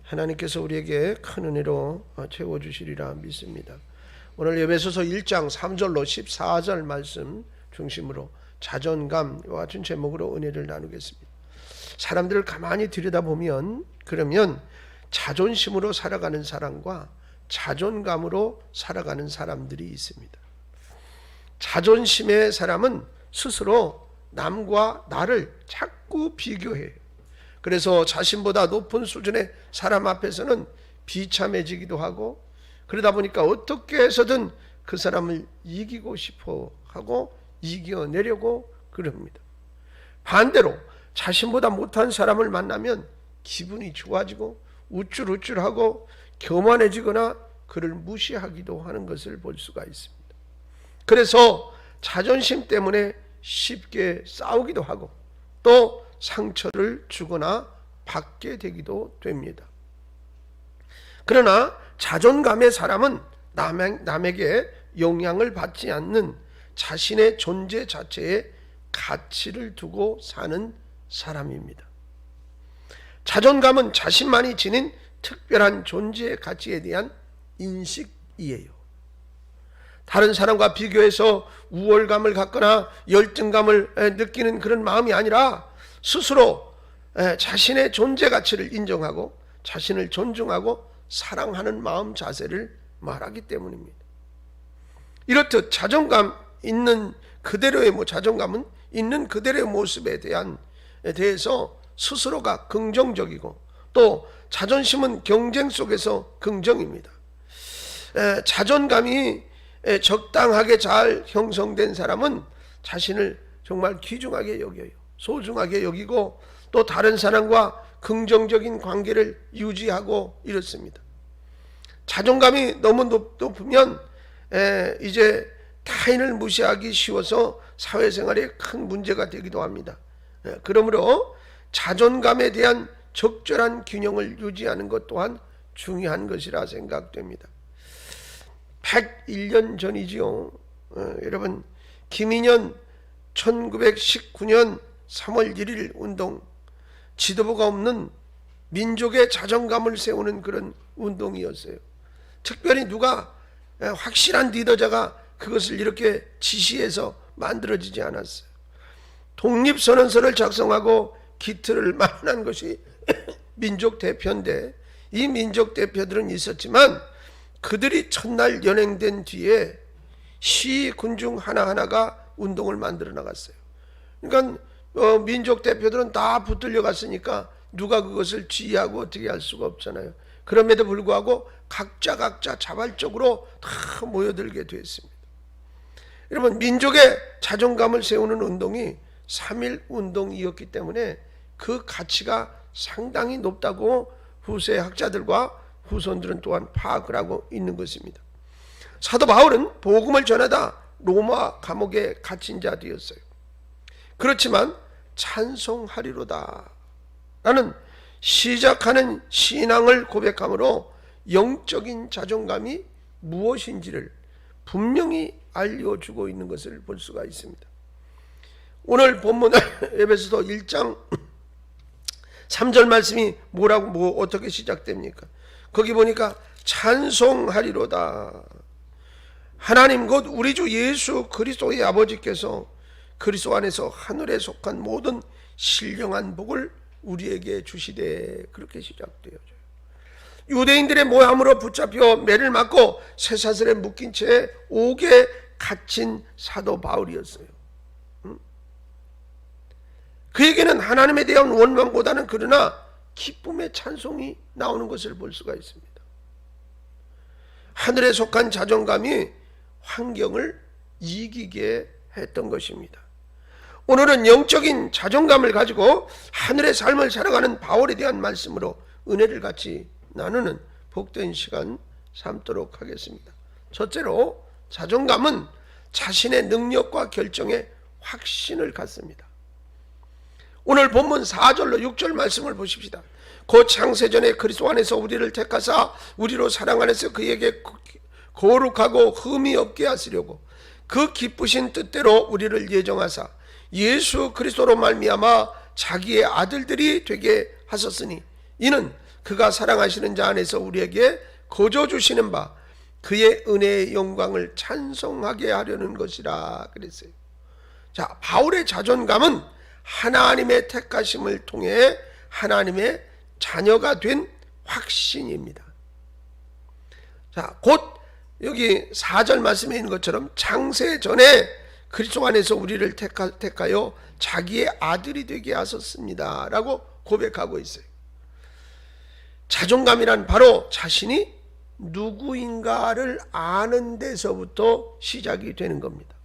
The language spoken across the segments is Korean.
하나님께서 우리에게 큰 은혜로 채워주시리라 믿습니다. 오늘 에베소서 1장 3절로 14절 말씀 중심으로 자존감과 같은 제목으로 은혜를 나누겠습니다. 사람들을 가만히 들여다보면 그러면 자존심으로 살아가는 사람과 자존감으로 살아가는 사람들이 있습니다. 자존심의 사람은 스스로 남과 나를 자꾸 비교해요. 그래서 자신보다 높은 수준의 사람 앞에서는 비참해지기도 하고, 그러다 보니까 어떻게 해서든 그 사람을 이기고 싶어 하고 이겨내려고 그럽니다. 반대로 자신보다 못한 사람을 만나면 기분이 좋아지고 우쭐우쭐하고 교만해지거나 그를 무시하기도 하는 것을 볼 수가 있습니다. 그래서 자존심 때문에 쉽게 싸우기도 하고 또 상처를 주거나 받게 되기도 됩니다. 그러나 자존감의 사람은 남에게 영향을 받지 않는 자신의 존재 자체에 가치를 두고 사는 사람입니다. 자존감은 자신만이 지닌 특별한 존재의 가치에 대한 인식이에요. 다른 사람과 비교해서 우월감을 갖거나 열등감을 느끼는 그런 마음이 아니라 스스로 자신의 존재 가치를 인정하고 자신을 존중하고 사랑하는 마음 자세를 말하기 때문입니다. 이렇듯 자존감은 있는 그대로의 모습에 대해서 스스로가 긍정적이고 또 자존심은 경쟁 속에서 긍정입니다. 자존감이 적당하게 잘 형성된 사람은 자신을 정말 귀중하게 여겨요. 소중하게 여기고 또 다른 사람과 긍정적인 관계를 유지하고 이렇습니다. 자존감이 너무 높으면 이제 타인을 무시하기 쉬워서 사회생활에 큰 문제가 되기도 합니다. 그러므로 자존감에 대한 적절한 균형을 유지하는 것 또한 중요한 것이라 생각됩니다. 101년 전이지요. 여러분, 김인현 1919년 3월 1일 운동, 지도부가 없는 민족의 자존감을 세우는 그런 운동이었어요. 특별히 누가 확실한 리더자가 그것을 이렇게 지시해서 만들어지지 않았어요. 독립선언서를 작성하고 기틀을 마련한 것이 민족 대표인데, 이 민족 대표들은 있었지만 그들이 첫날 연행된 뒤에 시군중 하나하나가 운동을 만들어 나갔어요. 그러니까 민족 대표들은 다 붙들려 갔으니까 누가 그것을 지휘하고 어떻게 할 수가 없잖아요. 그럼에도 불구하고 각자 자발적으로 다 모여들게 됐습니다. 여러분, 민족의 자존감을 세우는 운동이 3.1 운동이었기 때문에 그 가치가 상당히 높다고 후세 학자들과 후손들은 또한 파악을 하고 있는 것입니다. 사도 바울은 복음을 전하다 로마 감옥에 갇힌 자 되었어요. 그렇지만 찬송하리로다 라는 시작하는 신앙을 고백함으로 영적인 자존감이 무엇인지를 분명히 알려주고 있는 것을 볼 수가 있습니다. 오늘 본문 에베소서 1장 3절 말씀이 어떻게 시작됩니까? 거기 보니까 찬송하리로다. 하나님 곧 우리 주 예수 그리스도의 아버지께서 그리스도 안에서 하늘에 속한 모든 신령한 복을 우리에게 주시되, 그렇게 시작되어져요. 유대인들의 모함으로 붙잡혀 매를 맞고 쇠사슬에 묶인 채 옥에 갇힌 사도 바울이었어요. 그에게는 하나님에 대한 원망보다는 그러나 기쁨의 찬송이 나오는 것을 볼 수가 있습니다. 하늘에 속한 자존감이 환경을 이기게 했던 것입니다. 오늘은 영적인 자존감을 가지고 하늘의 삶을 살아가는 바울에 대한 말씀으로 은혜를 같이 나누는 복된 시간 삼도록 하겠습니다. 첫째로, 자존감은 자신의 능력과 결정에 확신을 갖습니다. 오늘 본문 4절로 6절 말씀을 보십시다. 곧 창세전에 그리스도 안에서 우리를 택하사 우리로 사랑 안에서 그에게 거룩하고 흠이 없게 하시려고 그 기쁘신 뜻대로 우리를 예정하사 예수 그리스도로 말미암아 자기의 아들들이 되게 하셨으니 이는 그가 사랑하시는 자 안에서 우리에게 거저 주시는 바 그의 은혜의 영광을 찬송하게 하려는 것이라 그랬어요. 자, 바울의 자존감은 하나님의 택하심을 통해 하나님의 자녀가 된 확신입니다. 자, 곧 여기 4절 말씀에 있는 것처럼 창세 전에 그리스도 안에서 우리를 택하여 자기의 아들이 되게 하셨습니다 라고 고백하고 있어요. 자존감이란 바로 자신이 누구인가를 아는 데서부터 시작이 되는 겁니다.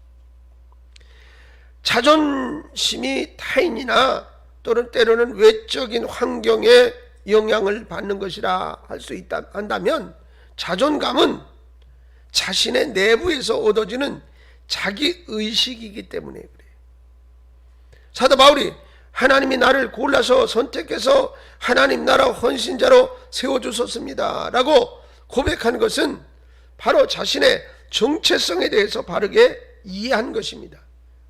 자존심이 타인이나 또는 때로는 외적인 환경에 영향을 받는 것이라 할 수 있다 한다면, 자존감은 자신의 내부에서 얻어지는 자기 의식이기 때문에 그래요. 사도 바울이 하나님이 나를 골라서 선택해서 하나님 나라 헌신자로 세워주셨습니다 라고 고백한 것은 바로 자신의 정체성에 대해서 바르게 이해한 것입니다.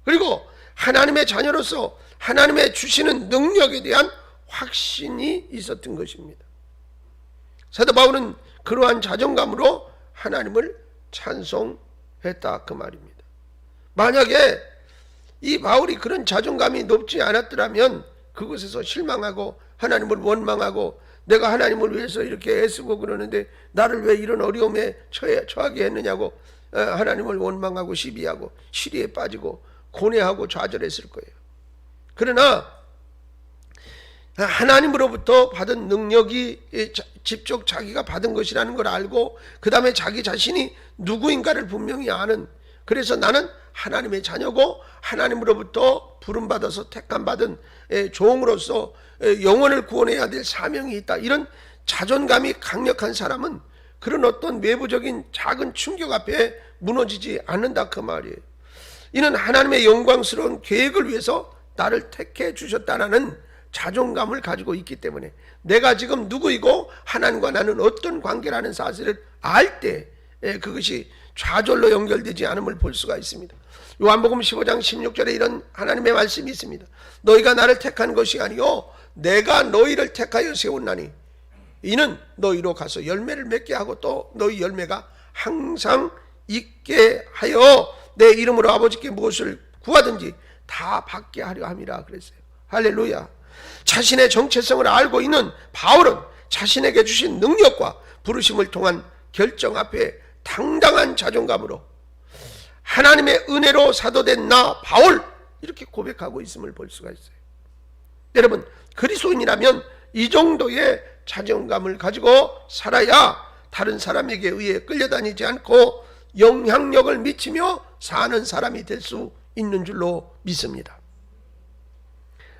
그리고 하나님의 자녀로서 하나님의 주시는 능력에 대한 확신이 있었던 것입니다. 사도 바울은 그러한 자존감으로 하나님을 찬송했다 그 말입니다. 만약에 이 바울이 그런 자존감이 높지 않았더라면 그것에서 실망하고 하나님을 원망하고 내가 하나님을 위해서 이렇게 애쓰고 그러는데 나를 왜 이런 어려움에 처하게 했느냐고 하나님을 원망하고 시비하고 시리에 빠지고 고뇌하고 좌절했을 거예요. 그러나 하나님으로부터 받은 능력이 직접 자기가 받은 것이라는 걸 알고 그 다음에 자기 자신이 누구인가를 분명히 아는, 그래서 나는 하나님의 자녀고 하나님으로부터 부름받아서 택함받은 종으로서 영혼을 구원해야 될 사명이 있다, 이런 자존감이 강력한 사람은 그런 어떤 외부적인 작은 충격 앞에 무너지지 않는다 그 말이에요. 이는 하나님의 영광스러운 계획을 위해서 나를 택해 주셨다는 자존감을 가지고 있기 때문에 내가 지금 누구이고 하나님과 나는 어떤 관계라는 사실을 알 때 그것이 좌절로 연결되지 않음을 볼 수가 있습니다. 요한복음 15장 16절에 이런 하나님의 말씀이 있습니다. 너희가 나를 택한 것이 아니요 내가 너희를 택하여 세웠나니 이는 너희로 가서 열매를 맺게 하고 또 너희 열매가 항상 있게 하여 내 이름으로 아버지께 무엇을 구하든지 다 받게 하려 함이라 그랬어요. 할렐루야. 자신의 정체성을 알고 있는 바울은 자신에게 주신 능력과 부르심을 통한 결정 앞에 당당한 자존감으로 하나님의 은혜로 사도된 나 바울 이렇게 고백하고 있음을 볼 수가 있어요. 여러분, 그리스도인이라면 이 정도의 자존감을 가지고 살아야 다른 사람에게 의해 끌려다니지 않고 영향력을 미치며 사는 사람이 될 수 있는 줄로 믿습니다.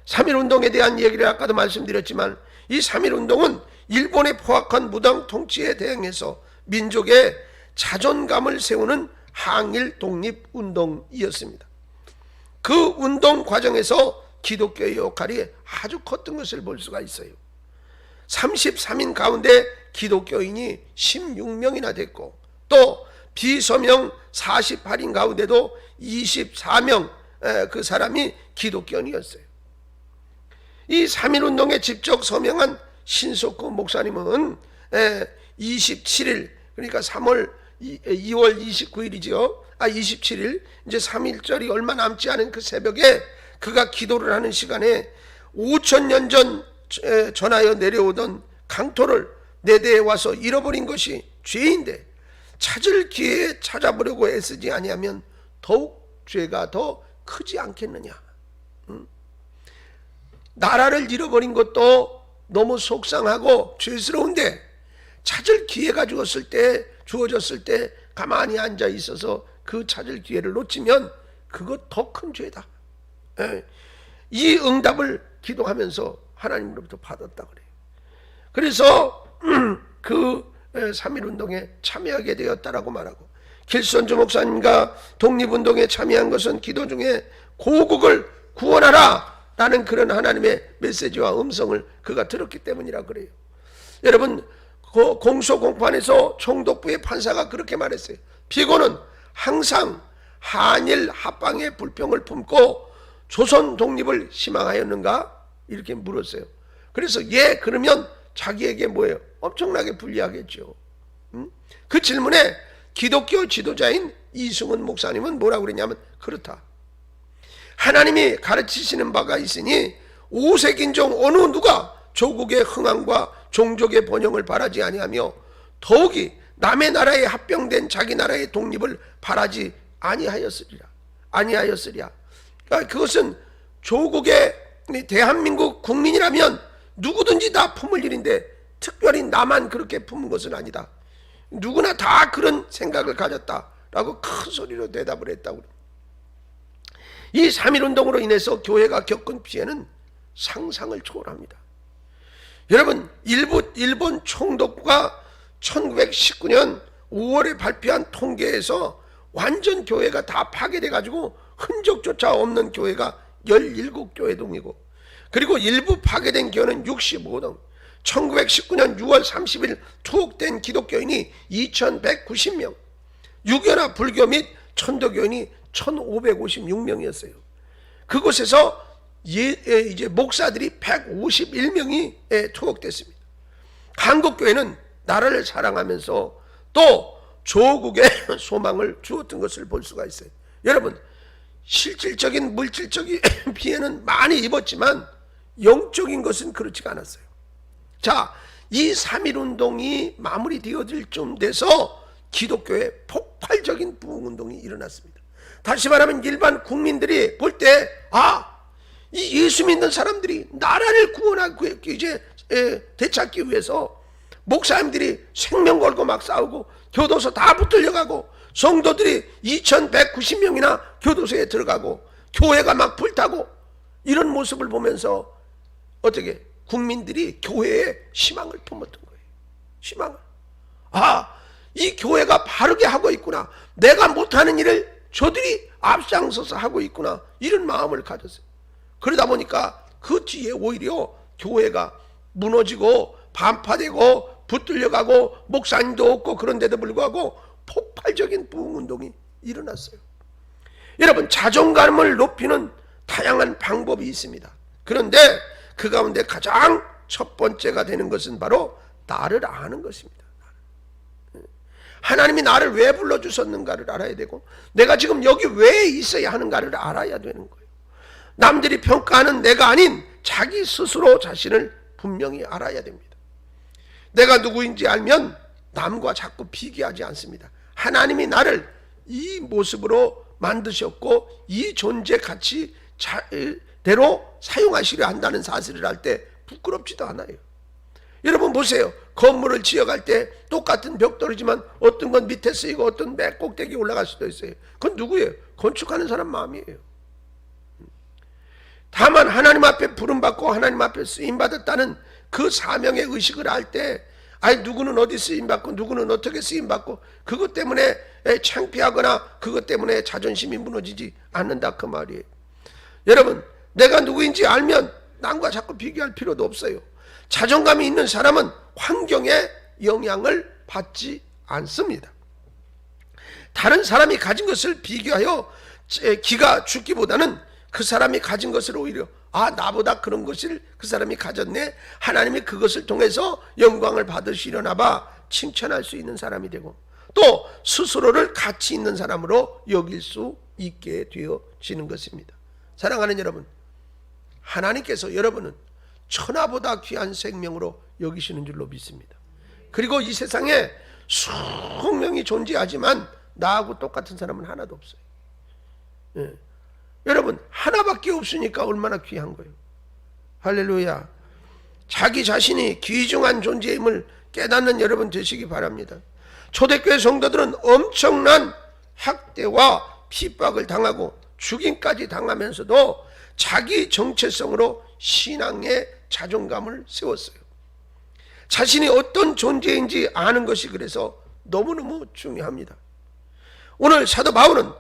3.1운동에 대한 얘기를 아까도 말씀드렸지만 이 3.1운동은 일본의 포악한 무당 통치에 대응해서 민족의 자존감을 세우는 항일 독립운동이었습니다. 그 운동 과정에서 기독교의 역할이 아주 컸던 것을 볼 수가 있어요. 33인 가운데 기독교인이 16명이나 됐고 또 비서명 48인 가운데도 24명 그 사람이 기독교인이었어요. 이 3.1운동에 직접 서명한 신석구 목사님은 27일 그러니까 2월 29일이죠. 27일 이제 3.1절이 얼마 남지 않은 그 새벽에 그가 기도를 하는 시간에 5,000년 전 전하여 내려오던 강토를 내 대에 와서 잃어버린 것이 죄인데 찾을 기회에 찾아보려고 애쓰지 아니하면 더욱 죄가 더 크지 않겠느냐. 나라를 잃어버린 것도 너무 속상하고 죄스러운데 찾을 기회가 주어졌을 때 가만히 앉아 있어서 그 찾을 기회를 놓치면 그것 더 큰 죄다. 이 응답을 기도하면서 하나님으로부터 받았다 그래요. 그래서 그 3.1운동에 참여하게 되었다라고 말하고, 길선주 목사님과 독립운동에 참여한 것은 기도 중에 고국을 구원하라 라는 그런 하나님의 메시지와 음성을 그가 들었기 때문이라 그래요. 여러분, 그 공소공판에서 총독부의 판사가 그렇게 말했어요. 피고는 항상 한일 합방의 불평을 품고 조선 독립을 희망하였는가? 이렇게 물었어요. 그래서 예, 그러면 자기에게 뭐예요? 엄청나게 불리하겠죠. 그 질문에 기독교 지도자인 이승훈 목사님은 뭐라고 그랬냐면 그렇다. 하나님이 가르치시는 바가 있으니 오색인종 어느 누가 조국의 흥왕과 종족의 번영을 바라지 아니하며 더욱이 남의 나라에 합병된 자기 나라의 독립을 바라지 아니하였으리라. 그러니까 그것은 조국의 대한민국 국민이라면 누구든지 다 품을 일인데 특별히 나만 그렇게 품은 것은 아니다. 누구나 다 그런 생각을 가졌다라고 큰 소리로 대답을 했다고. 이 3.1운동으로 인해서 교회가 겪은 피해는 상상을 초월합니다. 여러분, 일본 총독부가 1919년 5월에 발표한 통계에서 완전 교회가 다 파괴돼 가지고 흔적조차 없는 교회가 17교회동이고, 그리고 일부 파괴된 교회는 65동. 1919년 6월 30일 투옥된 기독교인이 2190명, 유교나 불교 및 천도교인이 1556명이었어요. 그곳에서 이제 목사들이 151명이 투옥됐습니다. 한국교회는 나라를 사랑하면서 또 조국의 소망을 주었던 것을 볼 수가 있어요. 여러분, 실질적인 물질적인 피해는 많이 입었지만 영적인 것은 그렇지가 않았어요. 자, 이 3.1운동이 마무리되어질 쯤 돼서 기독교의 폭발적인 부흥운동이 일어났습니다. 다시 말하면 일반 국민들이 볼 때 이 예수 믿는 사람들이 나라를 구원하고 이제 되찾기 위해서 목사님들이 생명 걸고 막 싸우고 교도소 다 붙들려가고 성도들이 2190명이나 교도소에 들어가고 교회가 막 불타고 이런 모습을 보면서 어떻게 국민들이 교회에 희망을 품었던 거예요. 희망을. 이 교회가 바르게 하고 있구나. 내가 못하는 일을 저들이 앞장서서 하고 있구나. 이런 마음을 가졌어요. 그러다 보니까 그 뒤에 오히려 교회가 무너지고 반파되고 붙들려가고 목사님도 없고 그런데도 불구하고 폭발적인 부흥운동이 일어났어요. 여러분, 자존감을 높이는 다양한 방법이 있습니다. 그런데 그 가운데 가장 첫 번째가 되는 것은 바로 나를 아는 것입니다. 하나님이 나를 왜 불러주셨는가를 알아야 되고 내가 지금 여기 왜 있어야 하는가를 알아야 되는 거예요. 남들이 평가하는 내가 아닌 자기 스스로 자신을 분명히 알아야 됩니다. 내가 누구인지 알면 남과 자꾸 비교하지 않습니다. 하나님이 나를 이 모습으로 만드셨고 이 존재 가치대로 사용하시려 한다는 사실을 알 때 부끄럽지도 않아요. 여러분 보세요. 건물을 지어갈 때 똑같은 벽돌이지만 어떤 건 밑에 쓰이고 어떤 맨 꼭대기에 올라갈 수도 있어요. 그건 누구예요? 건축하는 사람 마음이에요. 다만 하나님 앞에 부름받고 하나님 앞에 쓰임받았다는 그 사명의 의식을 알 때 누구는 어디 쓰임받고 누구는 어떻게 쓰임받고 그것 때문에 창피하거나 그것 때문에 자존심이 무너지지 않는다 그 말이에요. 여러분, 내가 누구인지 알면 남과 자꾸 비교할 필요도 없어요. 자존감이 있는 사람은 환경의 영향을 받지 않습니다. 다른 사람이 가진 것을 비교하여 기가 죽기보다는 그 사람이 가진 것을 오히려 나보다 그런 것을 그 사람이 가졌네, 하나님이 그것을 통해서 영광을 받으시려나 봐 칭찬할 수 있는 사람이 되고 또 스스로를 가치 있는 사람으로 여길 수 있게 되어지는 것입니다. 사랑하는 여러분, 하나님께서 여러분은 천하보다 귀한 생명으로 여기시는 줄로 믿습니다. 그리고 이 세상에 수억 명이 존재하지만 나하고 똑같은 사람은 하나도 없어요. 여러분, 하나밖에 없으니까 얼마나 귀한 거예요. 할렐루야. 자기 자신이 귀중한 존재임을 깨닫는 여러분 되시기 바랍니다. 초대교회 성도들은 엄청난 학대와 핍박을 당하고 죽임까지 당하면서도 자기 정체성으로 신앙의 자존감을 세웠어요. 자신이 어떤 존재인지 아는 것이 그래서 너무너무 중요합니다. 오늘 사도 바울은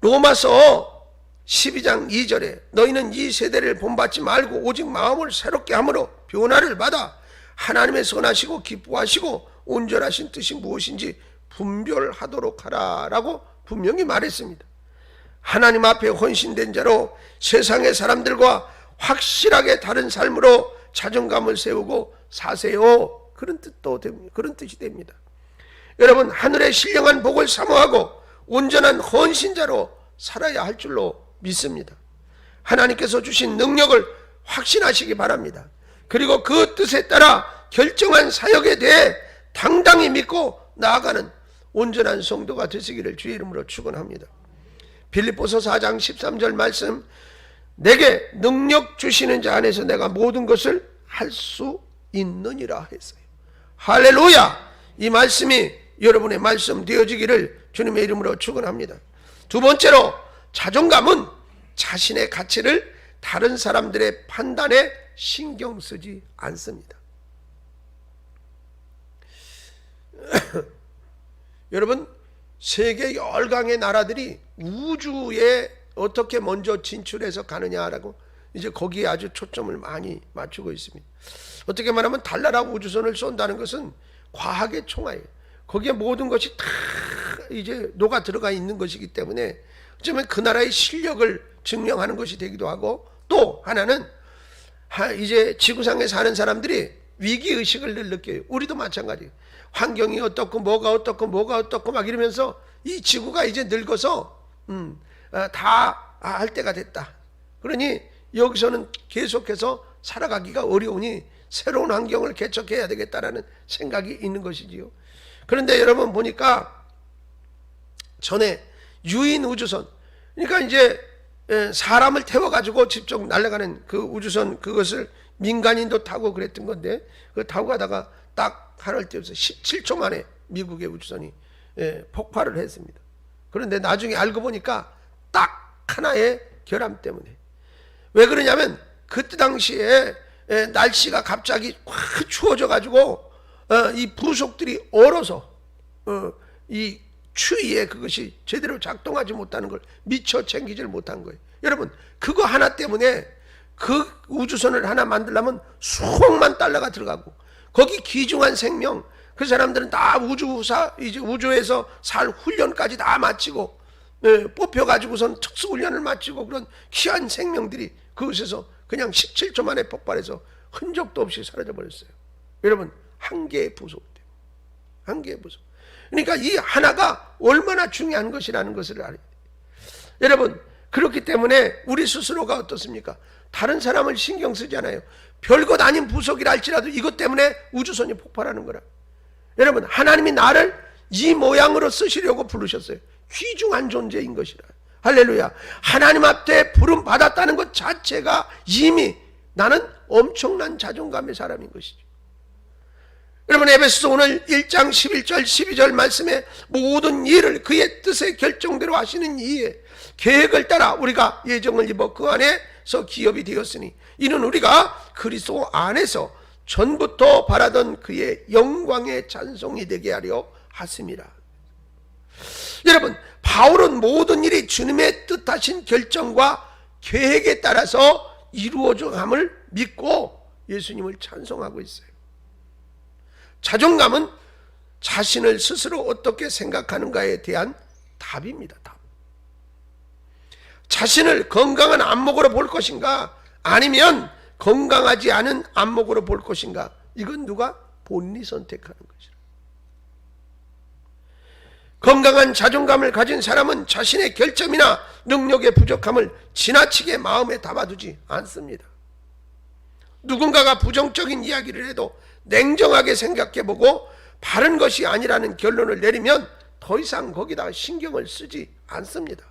로마서 12장 2절에 너희는 이 세대를 본받지 말고 오직 마음을 새롭게 함으로 변화를 받아 하나님의 선하시고 기뻐하시고 온전하신 뜻이 무엇인지 분별하도록 하라 라고 분명히 말했습니다. 하나님 앞에 헌신된 자로 세상의 사람들과 확실하게 다른 삶으로 자존감을 세우고 사세요. 그런 뜻이 됩니다. 여러분, 하늘의 신령한 복을 사모하고 온전한 헌신자로 살아야 할 줄로 믿습니다. 하나님께서 주신 능력을 확신하시기 바랍니다. 그리고 그 뜻에 따라 결정한 사역에 대해 당당히 믿고 나아가는 온전한 성도가 되시기를 주의 이름으로 축원합니다. 빌립보서 4장 13절 말씀, 내게 능력 주시는 자 안에서 내가 모든 것을 할 수 있느니라 했어요. 할렐루야! 이 말씀이 여러분의 말씀 되어지기를 주님의 이름으로 축원합니다. 두 번째로, 자존감은 자신의 가치를 다른 사람들의 판단에 신경 쓰지 않습니다. 여러분, 세계 10강의 나라들이 우주에 어떻게 먼저 진출해서 가느냐라고 이제 거기에 아주 초점을 많이 맞추고 있습니다. 어떻게 말하면 달나라 우주선을 쏜다는 것은 과학의 총알이에요. 거기에 모든 것이 다 이제 녹아 들어가 있는 것이기 때문에 어쩌면 그 나라의 실력을 증명하는 것이 되기도 하고, 또 하나는 이제 지구상에 사는 사람들이 위기의식을 늘 느껴요. 우리도 마찬가지예요. 환경이 어떻고 뭐가 어떻고 막 이러면서 이 지구가 이제 늙어서 다 할 때가 됐다. 그러니 여기서는 계속해서 살아가기가 어려우니 새로운 환경을 개척해야 되겠다라는 생각이 있는 것이지요. 그런데 여러분 보니까 전에 유인 우주선, 그러니까 이제 사람을 태워가지고 직접 날아가는 그 우주선, 그것을 민간인도 타고 그랬던 건데, 그 타고 가다가 딱 하늘 띄어서 17초 만에 미국의 우주선이 폭발을 했습니다. 그런데 나중에 알고 보니까 딱 하나의 결함 때문에. 왜 그러냐면 그때 당시에 날씨가 갑자기 확 추워져 가지고 이 부속들이 얼어서 이 추위에 그것이 제대로 작동하지 못하는 걸 미처 챙기질 못한 거예요. 여러분, 그거 하나 때문에 그 우주선을 하나 만들려면 수억만 달러가 들어가고, 거기 귀중한 생명, 그 사람들은 다 이제 우주에서 살 훈련까지 다 마치고 뽑혀가지고선 특수훈련을 마치고 그런 귀한 생명들이 그곳에서 그냥 17초 만에 폭발해서 흔적도 없이 사라져 버렸어요. 여러분, 한 개의 부속 때문에. 한 개의 부속. 그러니까 이 하나가 얼마나 중요한 것이라는 것을 알아야 돼요. 여러분, 그렇기 때문에 우리 스스로가 어떻습니까? 다른 사람을 신경 쓰지 않아요. 별것 아닌 부속이라 할지라도 이것 때문에 우주선이 폭발하는 거라. 여러분, 하나님이 나를 이 모양으로 쓰시려고 부르셨어요. 귀중한 존재인 것이라. 할렐루야. 하나님 앞에 부름 받았다는 것 자체가 이미 나는 엄청난 자존감의 사람인 것이죠. 여러분, 에베소서 오늘 1장 11절 12절 말씀에 모든 일을 그의 뜻의 결정대로 하시는 이의 계획을 따라 우리가 예정을 입어 그 안에서 기업이 되었으니 이는 우리가 그리스도 안에서 전부터 바라던 그의 영광의 찬송이 되게 하려 하심이라. 여러분, 바울은 모든 일이 주님의 뜻하신 결정과 계획에 따라서 이루어져감을 믿고 예수님을 찬송하고 있어요. 자존감은 자신을 스스로 어떻게 생각하는가에 대한 답입니다. 답. 자신을 건강한 안목으로 볼 것인가, 아니면 건강하지 않은 안목으로 볼 것인가, 이건 누가 본인이 선택하는 것이라. 건강한 자존감을 가진 사람은 자신의 결점이나 능력의 부족함을 지나치게 마음에 담아두지 않습니다. 누군가가 부정적인 이야기를 해도 냉정하게 생각해보고 바른 것이 아니라는 결론을 내리면 더 이상 거기다 신경을 쓰지 않습니다.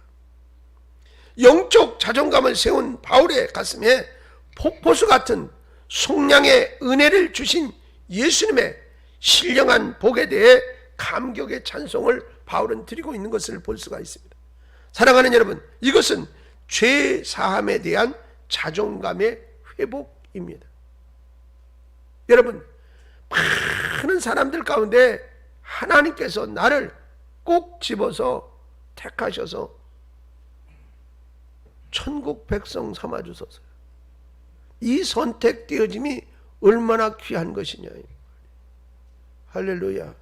영적 자존감을 세운 바울의 가슴에 폭포수 같은 속량의 은혜를 주신 예수님의 신령한 복에 대해 감격의 찬송을 바울은 드리고 있는 것을 볼 수가 있습니다. 사랑하는 여러분, 이것은 죄 사함에 대한 자존감의 회복입니다. 여러분, 많은 사람들 가운데 하나님께서 나를 꼭 집어서 택하셔서 천국 백성 삼아주소서. 이 선택되어짐이 얼마나 귀한 것이냐. 할렐루야.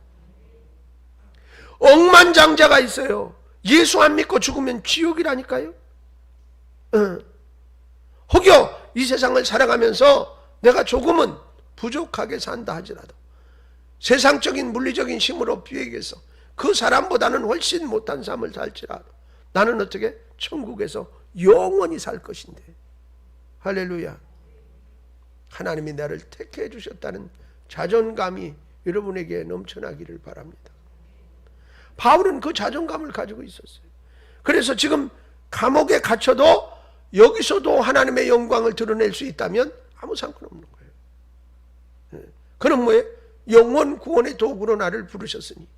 억만장자가 있어요. 예수 안 믿고 죽으면 지옥이라니까요. 혹여 이 세상을 살아가면서 내가 조금은 부족하게 산다 하지라도 세상적인 물리적인 힘으로 비교해서 그 사람보다는 훨씬 못한 삶을 살지라도 나는 어떻게 천국에서 영원히 살 것인데, 할렐루야. 하나님이 나를 택해 주셨다는 자존감이 여러분에게 넘쳐나기를 바랍니다. 바울은 그 자존감을 가지고 있었어요. 그래서 지금 감옥에 갇혀도 여기서도 하나님의 영광을 드러낼 수 있다면 아무 상관없는 거예요. 그는 뭐예요? 영원 구원의 도구로 나를 부르셨으니.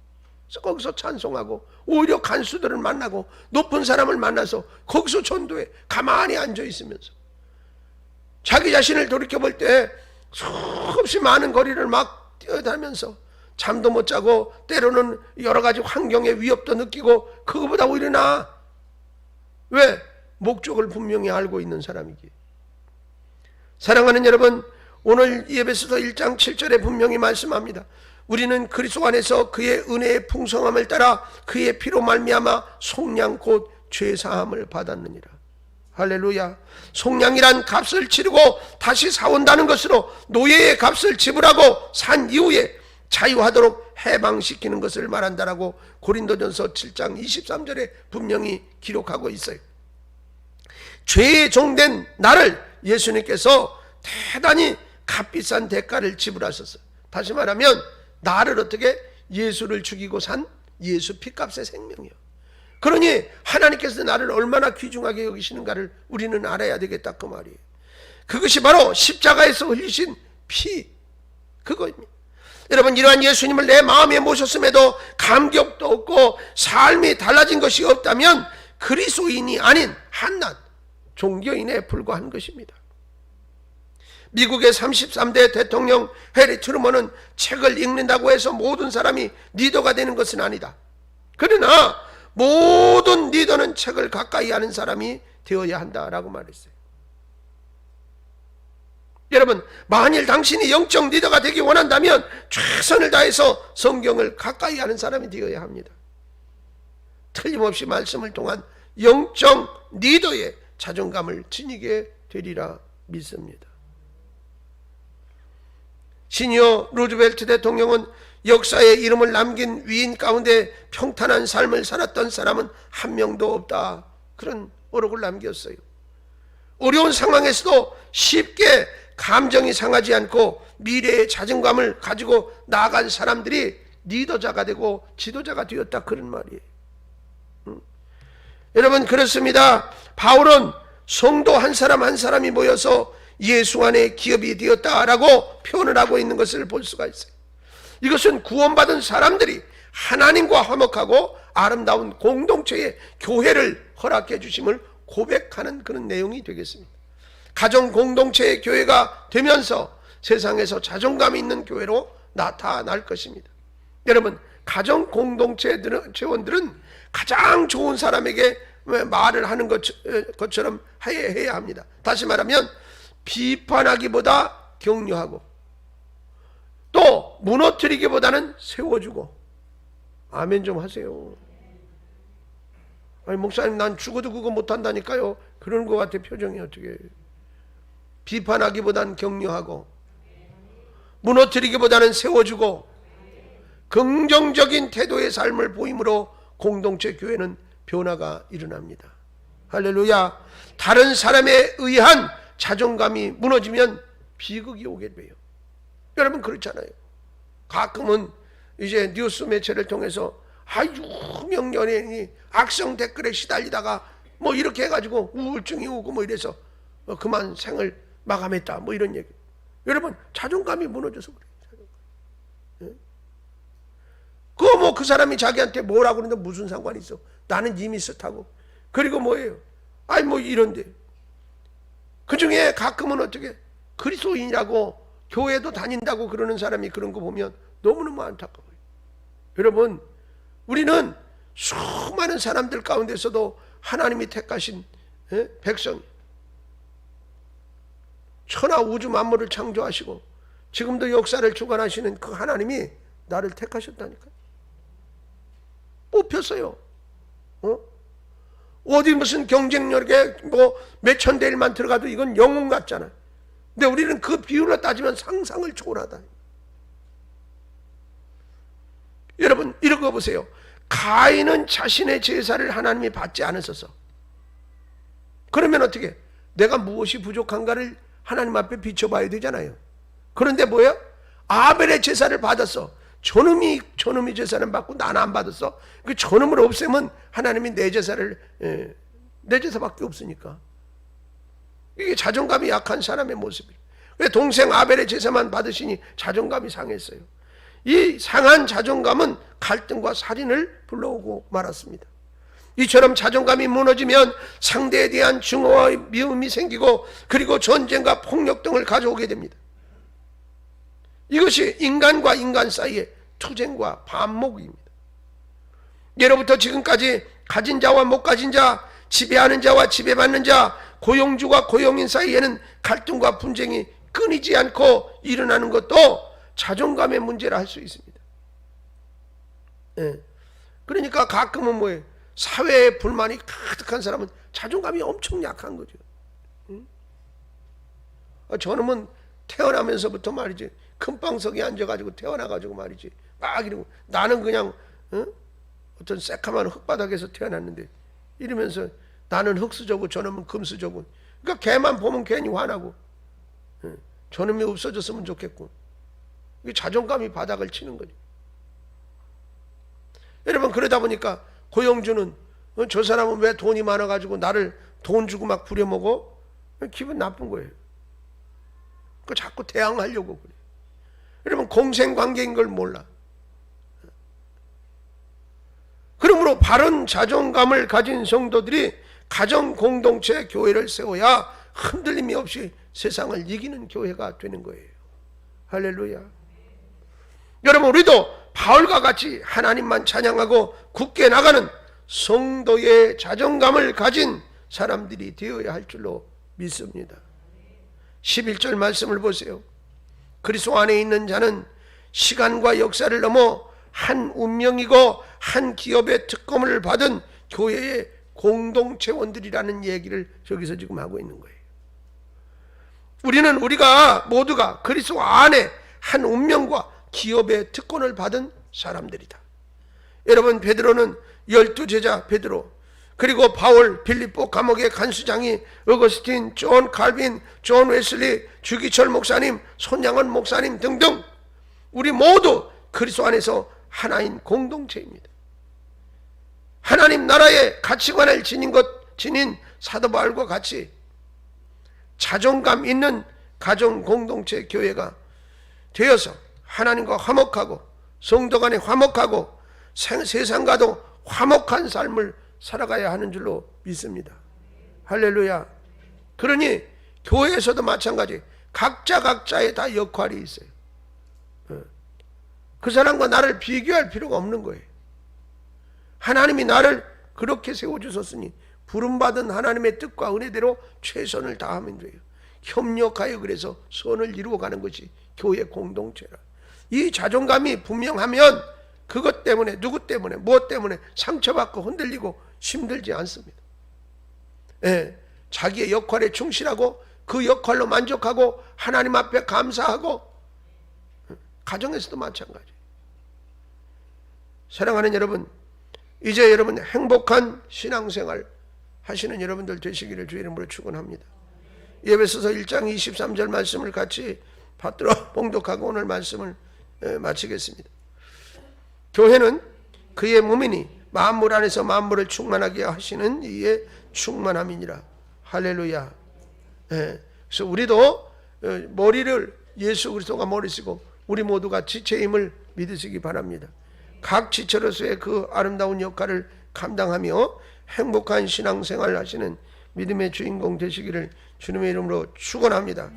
그래서 거기서 찬송하고 오히려 간수들을 만나고 높은 사람을 만나서 거기서 전도해. 가만히 앉아 있으면서 자기 자신을 돌이켜볼 때 수없이 많은 거리를 막 뛰어다니면서 잠도 못 자고 때로는 여러 가지 환경의 위협도 느끼고 그거보다 오히려 나아. 왜? 목적을 분명히 알고 있는 사람이기에. 사랑하는 여러분, 오늘 에베소서 1장 7절에 분명히 말씀합니다. 우리는 그리스도 안에서 그의 은혜의 풍성함을 따라 그의 피로 말미암아 속량 곧 죄사함을 받았느니라. 할렐루야. 속량이란 값을 치르고 다시 사온다는 것으로 노예의 값을 지불하고 산 이후에 자유하도록 해방시키는 것을 말한다라고 고린도전서 7장 23절에 분명히 기록하고 있어요. 죄의 종된 나를 예수님께서 대단히 값비싼 대가를 지불하셨어요. 다시 말하면 나를 어떻게 예수를 죽이고 산 예수 피값의 생명이요. 그러니 하나님께서 나를 얼마나 귀중하게 여기시는가를 우리는 알아야 되겠다 그 말이에요. 그것이 바로 십자가에서 흘리신 피, 그거입니다. 여러분, 이러한 예수님을 내 마음에 모셨음에도 감격도 없고 삶이 달라진 것이 없다면 그리스도인이 아닌 한낱 종교인에 불과한 것입니다. 미국의 33대 대통령 해리 트루먼은 책을 읽는다고 해서 모든 사람이 리더가 되는 것은 아니다. 그러나 모든 리더는 책을 가까이 하는 사람이 되어야 한다라고 말했어요. 여러분, 만일 당신이 영적 리더가 되기 원한다면 최선을 다해서 성경을 가까이 하는 사람이 되어야 합니다. 틀림없이 말씀을 통한 영적 리더의 자존감을 지니게 되리라 믿습니다. 시니어 루즈벨트 대통령은 역사에 이름을 남긴 위인 가운데 평탄한 삶을 살았던 사람은 한 명도 없다, 그런 어록을 남겼어요. 어려운 상황에서도 쉽게 감정이 상하지 않고 미래의 자존감을 가지고 나아간 사람들이 리더자가 되고 지도자가 되었다, 그런 말이에요. 여러분, 그렇습니다. 바울은 성도 한 사람 한 사람이 모여서 예수 안에 기업이 되었다라고 표현을 하고 있는 것을 볼 수가 있어요. 이것은 구원받은 사람들이 하나님과 화목하고 아름다운 공동체의 교회를 허락해 주심을 고백하는 그런 내용이 되겠습니다. 가정 공동체의 교회가 되면서 세상에서 자존감 있는 교회로 나타날 것입니다. 여러분, 가정 공동체 회원들은 가장 좋은 사람에게 말을 하는 것처럼 해야 합니다. 다시 말하면 비판하기보다 격려하고 또 무너뜨리기보다는 세워주고. 아멘 좀 하세요. 아니, 목사님 난 죽어도 그거 못한다니까요. 그런 것 같아, 표정이. 어떻게 비판하기보다는 격려하고 무너뜨리기보다는 세워주고 긍정적인 태도의 삶을 보임으로 공동체 교회는 변화가 일어납니다. 할렐루야. 다른 사람에 의한 자존감이 무너지면 비극이 오게 돼요. 여러분, 그렇잖아요. 가끔은 이제 뉴스 매체를 통해서 유명 연예인이 악성 댓글에 시달리다가 뭐 이렇게 해가지고 우울증이 오고 뭐 이래서 그만 생을 마감했다, 뭐 이런 얘기. 여러분, 자존감이 무너져서 그래요. 그거 뭐 그 사람이 자기한테 뭐라고 그러는데 무슨 상관이 있어. 나는 이미 스타고. 그리고 뭐예요? 뭐 이런데. 그 중에 가끔은 어떻게 그리스도인이라고 교회도 다닌다고 그러는 사람이 그런 거 보면 너무너무 안타까워요. 여러분, 우리는 수많은 사람들 가운데서도 하나님이 택하신 백성, 천하 우주 만물을 창조하시고 지금도 역사를 주관하시는 그 하나님이 나를 택하셨다니까요. 뽑혔어요. 어디 무슨 경쟁력에 뭐 몇천 대 1만 들어가도 이건 영웅 같잖아. 근데 우리는 그 비율로 따지면 상상을 초월하다. 여러분 이런 거 보세요. 가인은 자신의 제사를 하나님이 받지 않으셔서, 그러면 어떻게? 내가 무엇이 부족한가를 하나님 앞에 비춰봐야 되잖아요. 그런데 뭐예요? 아벨의 제사를 받았어. 저놈이 제사를 받고 나는 안 받았어. 그 저놈을 없애면 하나님이 내 제사밖에 없으니까. 이게 자존감이 약한 사람의 모습이에요. 왜 동생 아벨의 제사만 받으시니 자존감이 상했어요. 이 상한 자존감은 갈등과 살인을 불러오고 말았습니다. 이처럼 자존감이 무너지면 상대에 대한 증오와 미움이 생기고, 그리고 전쟁과 폭력 등을 가져오게 됩니다. 이것이 인간과 인간 사이의 투쟁과 반목입니다. 예로부터 지금까지 가진 자와 못 가진 자, 지배하는 자와 지배받는 자, 고용주와 고용인 사이에는 갈등과 분쟁이 끊이지 않고 일어나는 것도 자존감의 문제라 할 수 있습니다. 그러니까 가끔은 뭐예요? 사회에 불만이 가득한 사람은 자존감이 엄청 약한 거죠. 저놈은 태어나면서부터 말이지, 금방석에 앉아가지고 태어나가지고 말이지, 막 이러고, 나는 그냥 어떤 새카만 흙바닥에서 태어났는데, 이러면서 나는 흙수저고 저놈은 금수저고. 그러니까 걔만 보면 괜히 화나고, 저놈이 없어졌으면 좋겠고. 이게 자존감이 바닥을 치는 거죠. 여러분 그러다 보니까 고용주는 저 사람은 왜 돈이 많아가지고 나를 돈 주고 막 부려먹어? 기분 나쁜 거예요. 그 자꾸 대항하려고 그래. 여러분 공생관계인 걸 몰라. 그러므로 바른 자존감을 가진 성도들이 가정 공동체 교회를 세워야 흔들림이 없이 세상을 이기는 교회가 되는 거예요. 할렐루야. 여러분 우리도 바울과 같이 하나님만 찬양하고 굳게 나가는 성도의 자존감을 가진 사람들이 되어야 할 줄로 믿습니다. 11절 말씀을 보세요. 그리스도 안에 있는 자는 시간과 역사를 넘어 한 운명이고 한 기업의 특권을 받은 교회의 공동체원들이라는 얘기를 저기서 지금 하고 있는 거예요. 우리가 모두가 그리스도 안에 한 운명과 기업의 특권을 받은 사람들이다. 여러분 베드로는 12제자 베드로, 그리고 바울, 빌립보 감옥의 간수장이 어거스틴, 존 칼빈, 존 웨슬리, 주기철 목사님, 손양원 목사님 등등 우리 모두 그리스도 안에서 하나인 공동체입니다. 하나님 나라의 가치관을 지닌 사도 바울과 같이 자존감 있는 가정 공동체 교회가 되어서 하나님과 화목하고 성도 간에 화목하고 세상과도 화목한 삶을 살아가야 하는 줄로 믿습니다. 할렐루야. 그러니 교회에서도 마찬가지, 각자의 다 역할이 있어요. 그 사람과 나를 비교할 필요가 없는 거예요. 하나님이 나를 그렇게 세워주셨으니 부름받은 하나님의 뜻과 은혜대로 최선을 다하면 돼요. 협력하여 그래서 선을 이루어가는 것이 교회 공동체라. 이 자존감이 분명하면 그것 때문에, 누구 때문에, 무엇 때문에 상처받고 흔들리고 힘들지 않습니다. 자기의 역할에 충실하고 그 역할로 만족하고 하나님 앞에 감사하고, 가정에서도 마찬가지. 사랑하는 여러분, 이제 여러분 행복한 신앙생활 하시는 여러분들 되시기를 주의 이름으로 축원합니다. 에베소서 1장 23절 말씀을 같이 받들어 봉독하고 오늘 말씀을 마치겠습니다. 교회는 그의 몸이니 만물 안에서 만물을 충만하게 하시는 이의 충만함이니라. 할렐루야. 그래서 우리도 머리를 예수 그리스도가 머리시고 우리 모두가 지체임을 믿으시기 바랍니다. 각 지체로서의 그 아름다운 역할을 감당하며 행복한 신앙생활을 하시는 믿음의 주인공 되시기를 주님의 이름으로 축원합니다.